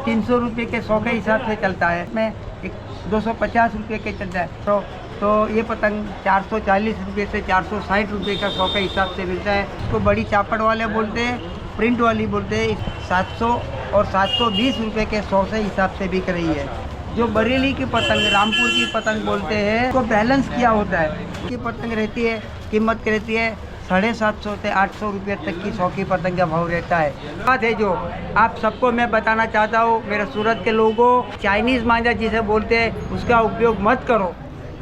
300 रुपये के 100 के हिसाब से चलता है। मैं 250 रुपये के चलता है। तो ये पतंग 440 रुपये से 460 रुपये का 100 के हिसाब से मिलता है। इसको बड़ी चापड़ वाले बोलते हैं, प्रिंट वाली बोलते हैं। 700 और 720 रुपये के 100 से हिसाब से बिक रही है। जो बरेली की पतंग, रामपुर की पतंग बोलते हैं, उसको बैलेंस किया होता है। की पतंग रहती है, कीमत रहती है 750 से 800 रुपये तक की 100 की पतंग का भाव रहता है। बात है जो आप सबको मैं बताना चाहता हूँ, मेरे सूरत के लोगों, चाइनीज़ मांझा जिसे बोलते हैं उसका उपयोग मत करो।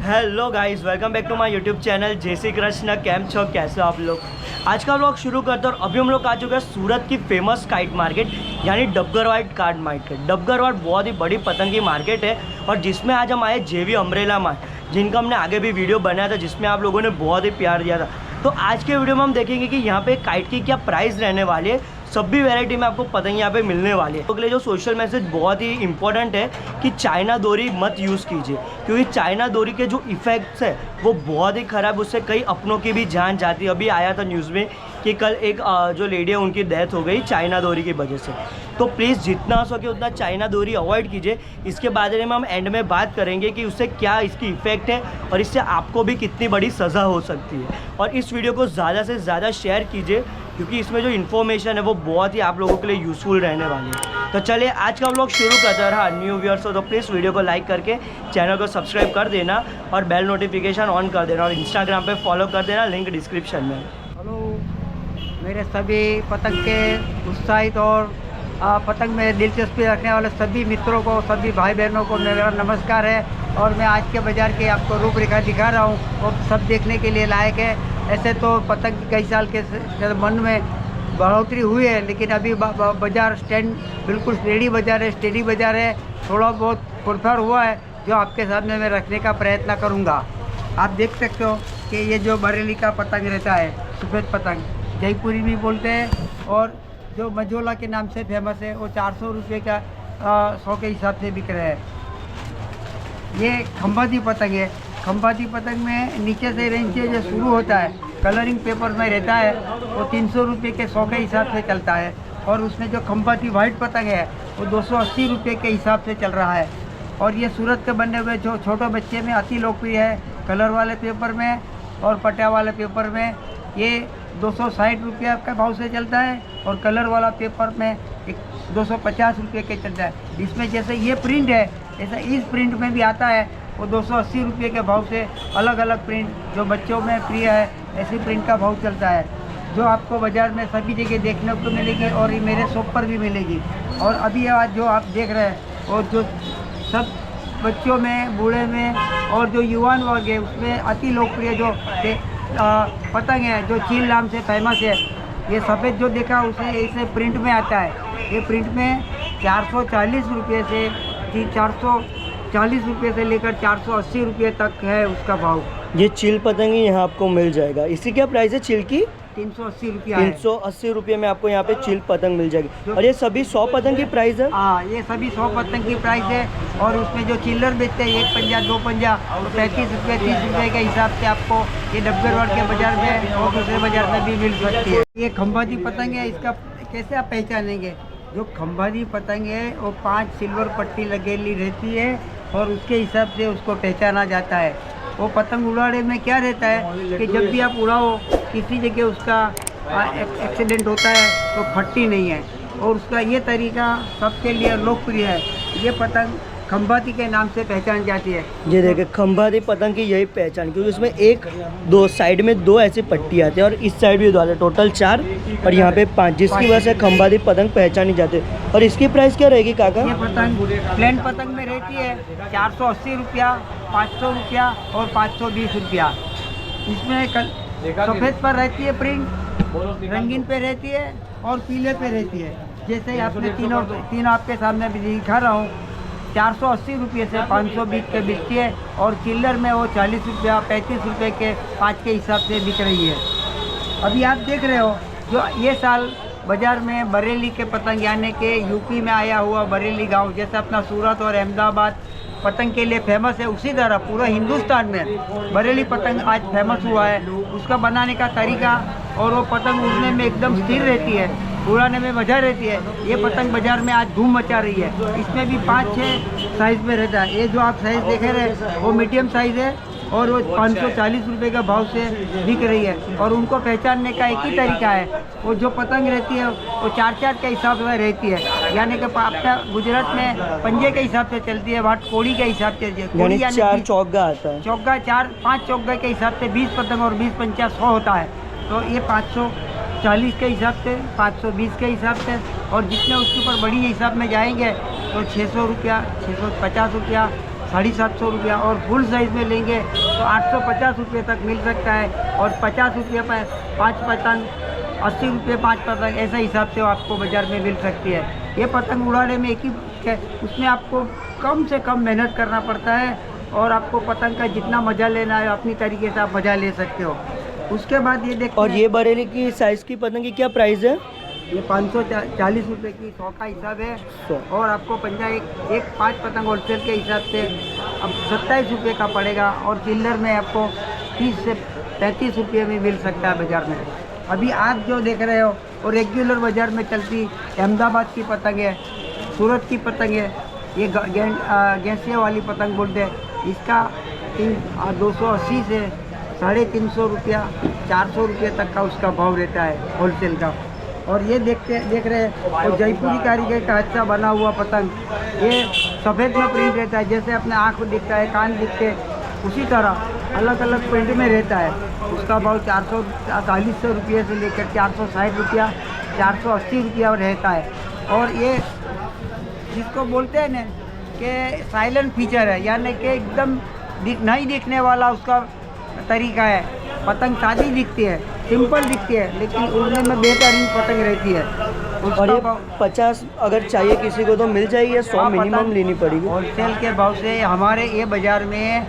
Hello guys, welcome back to my YouTube channel जय श्री कृष्ण। कैम छो, कैसे हो आप लोग। आज का व्लॉग शुरू करते हैं और अभी हम लोग आ चुके हैं सूरत की फेमस काइट मार्केट यानी डबगरवाट काइट मार्केट। डबगरवाट बहुत ही बड़ी पतंग की मार्केट है और जिसमें आज हम आए जेवी अम्ब्रेला मार्ट, जिनका हमने आगे भी वीडियो बनाया था जिसमें आप लोगों ने बहुत ही प्यार दिया था। तो आज के वीडियो में हम देखेंगे कि यहाँ पे काइट की क्या प्राइस रहने वाली है। सभी वैरायटी में आपको पतंग यहाँ पे मिलने वाली है। तो के लिए जो सोशल मैसेज बहुत ही इंपॉर्टेंट है कि चाइना डोरी मत यूज़ कीजिए, क्योंकि चाइना डोरी के जो इफ़ेक्ट्स है वो बहुत ही ख़राब, उससे कई अपनों की भी जान जाती है। अभी आया था न्यूज़ में कि कल एक जो लेडी है उनकी डेथ हो गई चाइना डोरी की वजह से। तो प्लीज़ जितना हो सके उतना चाइना डोरी अवॉइड कीजिए। इसके बारे में हम एंड में बात करेंगे कि उससे क्या इसकी इफ़ेक्ट है और इससे आपको भी कितनी बड़ी सज़ा हो सकती है। और इस वीडियो को ज़्यादा से ज़्यादा शेयर कीजिए, क्योंकि इसमें जो इन्फॉर्मेशन है वो बहुत ही आप लोगों के लिए यूज़फुल रहने वाली है। तो चलिए आज का व्लॉग शुरू करते हैं। हाँ, न्यू व्यूअर्स हो तो प्लीज़ वीडियो को लाइक करके चैनल को सब्सक्राइब कर देना और बेल नोटिफिकेशन ऑन कर देना और इंस्टाग्राम पे फॉलो कर देना, लिंक डिस्क्रिप्शन में। हेलो मेरे सभी पतंग के उत्साहित और पतंग में दिलचस्पी रखने वाले सभी मित्रों को, सभी भाई बहनों को मेरा नमस्कार है। और मैं आज के बाज़ार के आपको रूपरेखा दिखा रहा हूँ और सब देखने के लिए लायक है। ऐसे तो पतंग कई साल के मन में बढ़ोतरी हुई है, लेकिन अभी बाज़ार स्टैंड बिल्कुल रेडी बाज़ार है, स्टेडी बाज़ार है। थोड़ा बहुत फुरफर हुआ है जो आपके सामने मैं रखने का प्रयत्न करूँगा। आप देख सकते हो कि ये जो बरेली का पतंग रहता है, सफ़ेद पतंग, जयपुरी भी बोलते हैं, और जो मझोला के नाम से फेमस है, वो 400 रुपये का 100 के हिसाब से बिक रहे हैं। ये खंभाती पतंग है। खंभाती पतंग में नीचे से रेंज से जो शुरू होता है, कलरिंग पेपर में रहता है, वो 300 रुपये के 100 के हिसाब से चलता है। और उसमें जो खंभाती वाइट पतंग है वो 280 रुपये के हिसाब से चल रहा है। और ये सूरत के बनने हुए जो छोटे बच्चे में अति लोकप्रिय है, कलर वाले पेपर में और पटिया वाले पेपर में। ये 260 रुपये का भाव से चलता है और कलर वाला पेपर में 250 रुपये के चलता है। इसमें जैसे ये प्रिंट है, ऐसा इस प्रिंट में भी आता है, वो 280 रुपये के भाव से अलग अलग प्रिंट जो बच्चों में प्रिय है, ऐसी प्रिंट का भाव चलता है, जो आपको बाज़ार में सभी जगह देखने को मिलेगी और ये मेरे शॉप पर भी मिलेगी। और अभी आज जो आप देख रहे हैं और जो सब बच्चों में, बूढ़े में और जो युवान वर्ग है उसमें अति लोकप्रिय जो पतंग है, जो चील नाम से फेमस है। ये सफ़ेद जो देखा उसे इसे प्रिंट में आता है। ये प्रिंट में 440 रुपये से 440 रुपये से लेकर 480 रुपये तक है उसका भाव। ये चिल पतंग ही यहाँ आपको मिल जाएगा। इसकी क्या प्राइस है चिल की? 380 रुपया। 380 रुपये में आपको यहाँ पे चिल पतंग मिल जाएगी। और ये सभी 100 पतंग की प्राइस है? हाँ, ये सभी 100 पतंग की प्राइस है। और उसमें जो चिल्लर बेचते हैं 1 पंजा 2 पंजा, तो 35 रुपये 30 रुपये के हिसाब से आपको ये डबगरवाट के बाज़ार में और दूसरे बाज़ार में भी मिल सकती है। ये खंभाती पतंग है, इसका कैसे आप पहचानेंगे? जो खंभाती पतंग है वो 5 सिल्वर पट्टी लगेली रहती है और उसके हिसाब से उसको पहचाना जाता है। वो पतंग उड़ाने में क्या रहता है कि जब भी आप उड़ाओ किसी जगह उसका एक्सीडेंट होता है तो फटती नहीं है, और उसका ये तरीका सबके लिए लोकप्रिय है। ये पतंग खंभाती के नाम से पहचान जाती है। ये देखिए खंभाती पतंग की यही पहचान, क्योंकि उसमें एक दो साइड में 2 ऐसी पट्टी आती है और इस साइड भी 2 आते हैं, टोटल 4 और यहाँ पे 5, जिसकी वजह से खंभाती पतंग पहचानी जाती है। और इसकी प्राइस क्या रहेगी काका? ये पतंग प्लेन पतंग में रहती है 480 रुपया, 500 रुपया और 520 रुपया। इसमें सफ़ेद पर रहती है प्रिंट, रंगीन पे रहती है और पीले पे रहती है। जैसे आपने तीनों आपके सामने भी दिखा रहा हूँ। 480 रुपये से 520 के बिकती है और चिल्लर में वो 40 रुपया 35 रुपये के 5 के हिसाब से बिक रही है। अभी आप देख रहे हो जो ये साल बाज़ार में बरेली के पतंग, यानी कि यूपी में आया हुआ बरेली गांव, जैसे अपना सूरत और अहमदाबाद पतंग के लिए फेमस है, उसी तरह पूरा हिंदुस्तान में बरेली पतंग आज फेमस हुआ है। उसका बनाने का तरीका और वो पतंग उड़ने में एकदम स्थिर रहती है। उड़ाने में मजा रहती है। ये पतंग बाजार में आज धूम मचा रही है। इसमें भी 5-6 साइज़ में रहता है। ये जो आप साइज़ देख रहे हैं वो मीडियम साइज़ है और वो 540 रुपये का भाव से बिक रही है। और उनको पहचानने का एक ही तरीका है, वो जो पतंग रहती है वो 4-4 के हिसाब से रहती है, यानी कि अपना गुजरात में पंजे के हिसाब से चलती है, वहाँ कोड़ी के हिसाब से। यानी 4 चौगा आता है। चौगा 4-5 चौगा के हिसाब से 20 पतंग और 20-50 100 होता है। तो ये 540 के हिसाब से, 520 के हिसाब से, और जितने उसके ऊपर बड़ी हिसाब में जाएंगे तो 600 रुपया, 650 रुपया, 750 रुपया, और फुल साइज़ में लेंगे तो 850 रुपये तक मिल सकता है। और 50 रुपये पर 5 पतंग, 80 रुपये 5 पतंग, ऐसा हिसाब से आपको बाज़ार में मिल सकती है। ये पतंग उड़ाने में एक ही है, उसमें आपको कम से कम मेहनत करना पड़ता है और आपको पतंग का जितना मज़ा लेना है अपनी तरीके से आप मज़ा ले सकते हो। उसके बाद ये देखते और ये बरेली की साइज़ की पतंग की क्या प्राइस है? ये 540 रुपये की 100 का हिसाब है। 100। और आपको पंजा एक 5 पतंग होलसेल के हिसाब से अब 27 रुपये का पड़ेगा, और चिल्लर में आपको 30 से 35 रुपये में मिल सकता है बाज़ार में। अभी आप जो देख रहे हो वो रेगुलर बाज़ार में चलती अहमदाबाद की पतंग है, सूरत की पतंग है। ये गैंसिया वाली पतंग बोलते हैं। इसका 280 से 350 रुपया, 400 रुपये तक का उसका भाव रहता है होलसेल का। और ये देख रहे हैं और जयपुरी कारीगर का हाथ से बना हुआ पतंग, ये सफ़ेद में प्रिंट रहता है, जैसे अपने आँख दिखता है, कान दिखते हैं, उसी तरह अलग अलग प्रिंट में रहता है। उसका भाव 440 रुपये से लेकर 460 रुपया, 480 रुपया रहता है। और ये जिसको बोलते हैं ना कि साइलेंट फीचर है, यानी कि एकदम नहीं दिखने वाला उसका तरीका है। पतंग सादी दिखती है, सिंपल दिखती है, लेकिन उड़ने में बेहतरीन पतंग रहती है। और ये 50 अगर चाहिए किसी को तो मिल जाएगी या 100 मिनिमम लेनी पड़ेगी? होलसेल के भाव से हमारे ये बाज़ार में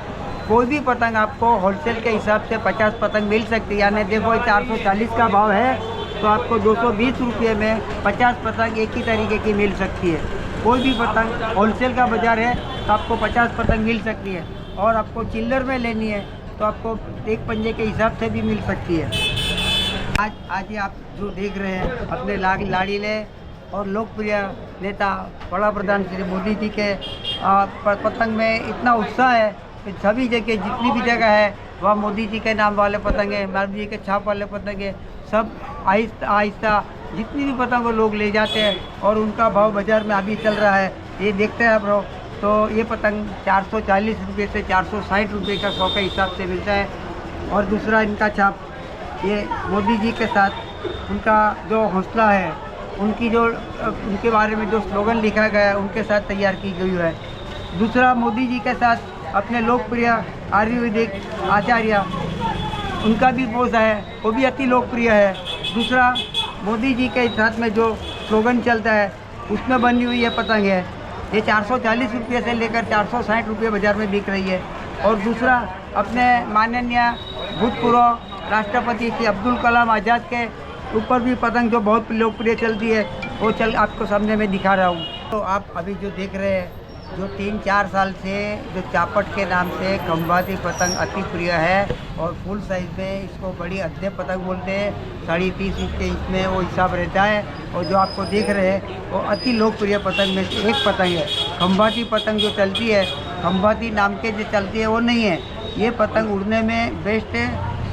कोई भी पतंग आपको होलसेल के हिसाब से 50 पतंग मिल सकती है। यानी देखो 440 का भाव है तो आपको 220 रुपये में 50 पतंग एक ही तरीके की मिल सकती है। कोई भी पतंग होलसेल का बाज़ार है तो आपको 50 पतंग मिल सकती है। और आपको चिल्लर में लेनी है तो आपको एक पंजे के हिसाब से भी मिल सकती है। आज ये आप जो देख रहे हैं अपने लाड़ीले और लोकप्रिय नेता बड़ा प्रधान श्री मोदी जी के पतंग में इतना उत्साह है कि सभी जगह जितनी भी जगह है वहाँ मोदी जी के नाम वाले पतंग है, मोदी जी के छाप वाले पतंग है, सब आहिस्ता आहिस्ता जितनी भी पतंग लोग ले जाते हैं और उनका भाव बाज़ार में अभी चल रहा है। ये देखते हैं आप लोग, तो ये पतंग 440 रुपये से 460 रुपये का 100 के हिसाब से मिलता है। और दूसरा इनका छाप, ये मोदी जी के साथ उनका जो हौसला है, उनकी जो उनके बारे में जो स्लोगन लिखा गया है उनके साथ तैयार की गई है। दूसरा मोदी जी के साथ अपने लोकप्रिय आयुर्वेदिक आचार्य, उनका भी पोज है, वो भी अति लोकप्रिय है। दूसरा मोदी जी के साथ में जो स्लोगन चलता है उसमें बनी हुई ये पतंग है। ये 440 रुपये से लेकर 460 रुपये बाज़ार में बिक रही है। और दूसरा अपने माननीय भूतपूर्व राष्ट्रपति श्री अब्दुल कलाम आज़ाद के ऊपर भी पतंग जो बहुत लोकप्रिय चलती है वो आपको सामने में दिखा रहा हूँ। तो आप अभी जो देख रहे हैं, जो 3-4 साल से जो चापट के नाम से खंभाती पतंग अति प्रिय है और फुल साइज़ में इसको बड़ी अद्धे पतंग बोलते हैं, 30.5 इंच के इसमें वो हिसाब रहता है। और जो आपको देख रहे हैं वो अति लोकप्रिय पतंग में से एक पतंग है। खंभाती पतंग जो चलती है, खंभाती नाम के जो चलती है वो नहीं है, ये पतंग उड़ने में बेस्ट है।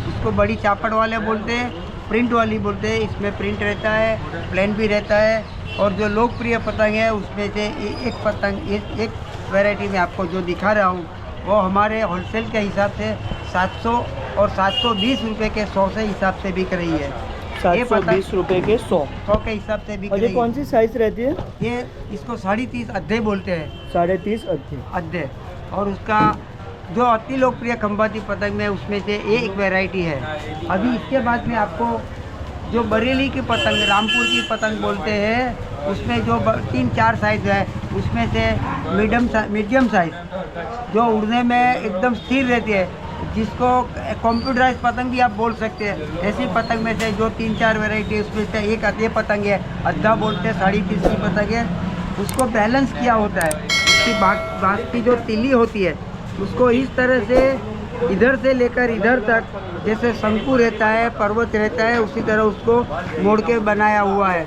इसको बड़ी चापट वाले बोलते हैं, प्रिंट वाली बोलते हैं। इसमें प्रिंट रहता है, प्लेन भी रहता है। और जो लोकप्रिय पतंग है उसमें से एक पतंग एक वैरायटी में आपको जो दिखा रहा हूँ वो हमारे होलसेल के हिसाब से 700 और 720 रुपये के 100 से हिसाब से बिक रही है। 720 रुपये के 100 के हिसाब से बिक और रही ये है। कौन सी साइज़ रहती है? ये इसको 30.5 अद्धे बोलते हैं, 30.5 अद्धे। और उसका जो अति लोकप्रिय खंभाती पतंग में उसमें से ये एक वैरायटी है। अभी इसके बाद में आपको जो बरेली की पतंग, रामपुर की पतंग बोलते हैं, उसमें जो 3-4 साइज़ है उसमें से मीडियम साइज़ जो उड़ने में एकदम स्थिर रहती है, जिसको कंप्यूटराइज पतंग भी आप बोल सकते हैं। ऐसी पतंग में से जो 3-4 वैरायटी उसमें से एक ये पतंग है, अद्धा बोलते हैं, 30.5 की पतंग है। उसको बैलेंस किया होता है, उसकी बाँस की जो तिल्ली होती है उसको इस तरह से इधर से लेकर इधर तक, जैसे शंकु रहता है, पर्वत रहता है, उसी तरह उसको मोड़ के बनाया हुआ है।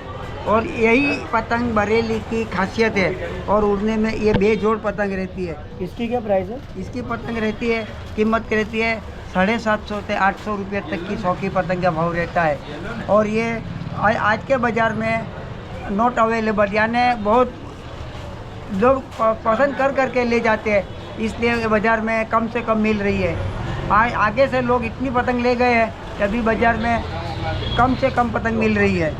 और यही पतंग बरेली की खासियत है। और उड़ने में ये बेजोड़ पतंग रहती है। इसकी क्या प्राइस है? इसकी पतंग रहती है, कीमत रहती है 750 से 800 रुपये तक की 100 की पतंग का भाव रहता है। और ये आज के बाज़ार में नॉट अवेलेबल, यानी बहुत लोग पसंद कर करके ले जाते हैं, इसलिए बाज़ार में कम से कम मिल रही है। आगे से लोग इतनी पतंग ले गए हैं कि अभी बाज़ार में कम से कम पतंग मिल रही है।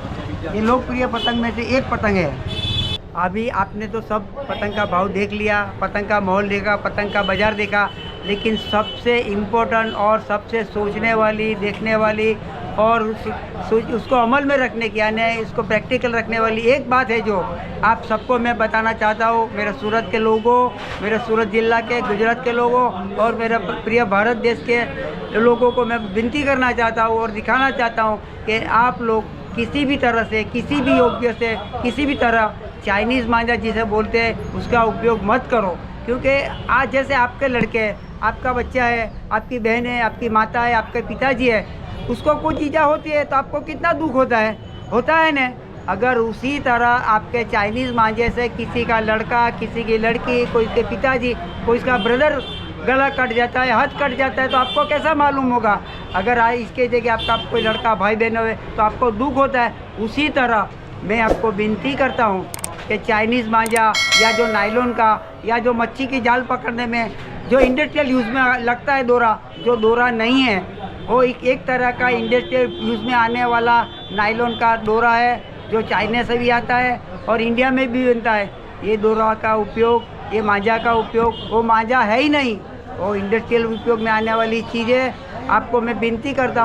ये लोकप्रिय पतंग में से एक पतंग है। अभी आपने तो सब पतंग का भाव देख लिया, पतंग का माहौल देखा, पतंग का बाज़ार देखा, लेकिन सबसे इम्पोर्टेंट और सबसे सोचने वाली, देखने वाली और उसको अमल में रखने की, यानी इसको प्रैक्टिकल रखने वाली एक बात है जो आप सबको मैं बताना चाहता हूँ। मेरे सूरत के लोगों, मेरे सूरत जिला के, गुजरात के लोगों और मेरे प्रिय भारत देश के लोगों को मैं विनती करना चाहता हूँ और दिखाना चाहता हूँ कि आप लोग किसी भी तरह से, किसी भी योग्य से, किसी भी तरह चाइनीज़ मांझा जिसे बोलते हैं उसका उपयोग मत करो। क्योंकि आज जैसे आपके लड़के, आपका बच्चा है, आपकी बहन है, आपकी माता है, आपके पिताजी है, उसको कुछ ईजा होती है तो आपको कितना दुख होता है ना। अगर उसी तरह आपके चाइनीज़ मांझे से किसी का लड़का, किसी की लड़की, कोई के पिताजी, कोई इसका ब्रदर गला कट जाता है, हाथ कट जाता है, तो आपको कैसा मालूम होगा। अगर इसके जगह आपका कोई लड़का भाई बहन हो तो आपको दुख होता है। उसी तरह मैं आपको विनती करता हूँ कि चाइनीज़ मांझा या जो नायलॉन का या जो मच्छी की जाल पकड़ने में जो इंडस्ट्रियल यूज़ में लगता है दोरा, जो दोरा नहीं है, वो एक तरह का इंडस्ट्रियल यूज़ में आने वाला नायलॉन का दोरा है, जो चाइना से भी आता है और इंडिया में भी बनता है। ये दोरा का उपयोग, ये मांझा का उपयोग, वो मांझा है ही नहीं, वो इंडस्ट्रियल उपयोग में आने वाली चीज़ें। आपको मैं विनती करता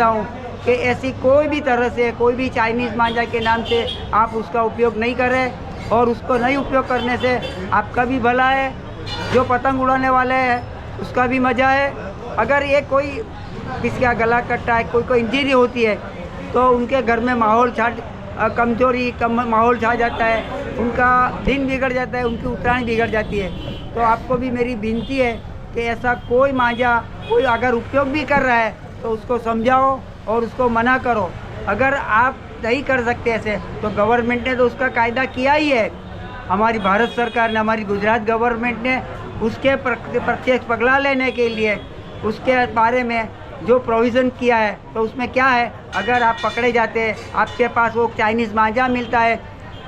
हूँ कि ऐसी कोई भी तरह से, कोई भी चाइनीज़ मांझा के नाम से आप उसका उपयोग नहीं करें। और उसको नहीं उपयोग करने से आपका भी भला है, जो पतंग उड़ाने वाले हैं उसका भी मज़ा है। अगर ये कोई किसी का गला कटता है, कोई इंजरी होती है, तो उनके घर में माहौल माहौल छा जाता है, उनका दिन बिगड़ जाता है, उनकी उत्तरायण बिगड़ जाती है। तो आपको भी मेरी विनती है कि ऐसा कोई मांझा कोई अगर उपयोग भी कर रहा है तो उसको समझाओ और उसको मना करो। अगर आप नहीं कर सकते ऐसे, तो गवर्नमेंट ने तो उसका कायदा किया ही है। हमारी भारत सरकार ने, हमारी गुजरात गवर्नमेंट ने उसके प्रत्यक्ष पगला लेने के लिए उसके बारे में जो प्रोविज़न किया है, तो उसमें क्या है, अगर आप पकड़े जाते हैं, आपके पास वो चाइनीज़ मांझा मिलता है,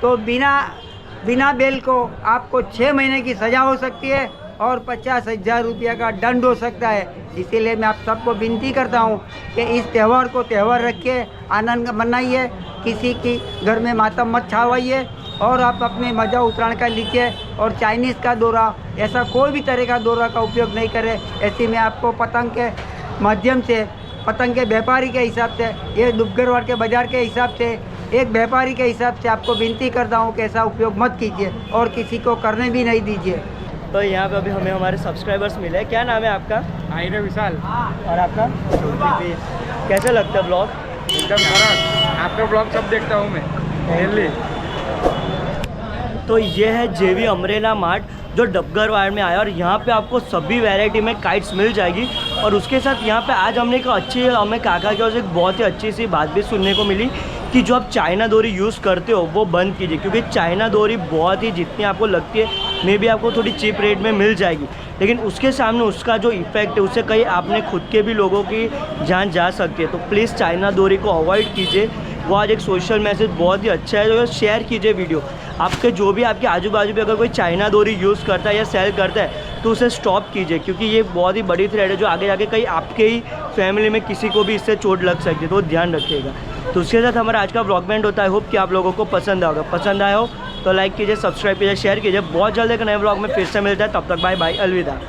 तो बिना बेल को आपको 6 महीने की सज़ा हो सकती है और 50,000 रुपये का दंड हो सकता है। इसीलिए मैं आप सबको विनती करता हूँ कि इस त्यौहार को त्यौहार रखिए, आनंद मनाइए, किसी की घर में मातम मत छावाइए और आप अपने मज़ा उत्तरायण का लीजिए। और चाइनीज़ का दोरा, ऐसा कोई भी तरह का दोरा का उपयोग नहीं करें। ऐसे में आपको पतंग के माध्यम से, पतंग के व्यापारी के हिसाब से, ये डुबगरवाड़ के बाज़ार के हिसाब से, एक व्यापारी के हिसाब से आपको विनती करता हूँ कि ऐसा उपयोग मत कीजिए और किसी को करने भी नहीं दीजिए। तो यहाँ पे अभी हमें हमारे सब्सक्राइबर्स मिले। क्या नाम है आपका? आइरे विशाल। और आपका? कैसे लगता है ब्लॉग? एकदम सरस, आपका ब्लॉग सब देखता हूँ मैं डेली। तो ये है जेवी अम्ब्रेला मार्ट जो डबगरवाड़ में आया और यहाँ पे आपको सभी वैरायटी में काइट्स मिल जाएगी। और उसके साथ यहाँ पे आज हमें काका की ओर से एक बहुत ही अच्छी सी बात भी सुनने को मिली कि जो आप चाइना डोरी यूज़ करते हो वो बंद कीजिए, क्योंकि चाइना डोरी बहुत ही जितनी आपको लगती है मे भी आपको थोड़ी चीप रेट में मिल जाएगी, लेकिन उसके सामने उसका जो इफ़ेक्ट है उससे कहीं आपने खुद के भी लोगों की जान जा सकती है। तो प्लीज़ चाइना डोरी को अवॉइड कीजिए। वो आज एक सोशल मैसेज बहुत ही अच्छा है, जो शेयर कीजिए वीडियो। आपके जो भी आपके आजू बाजू में अगर कोई चाइना डोरी यूज़ करता है या सेल करता है तो उसे स्टॉप कीजिए, क्योंकि ये बहुत ही बड़ी थ्रेड है जो आगे जाके कहीं आपके ही फैमिली में किसी को भी इससे चोट लग सकती है, तो ध्यान रखिएगा। तो उसके साथ हमारा आज का ब्लॉग एंड होता है। होप कि आप लोगों को पसंद आएगा। पसंद आया हो तो लाइक कीजिए, सब्सक्राइब कीजिए, शेयर कीजिए। बहुत जल्द एक नए ब्लॉग में फिर से मिलता है, तब तक बाय बाय, अलविदा।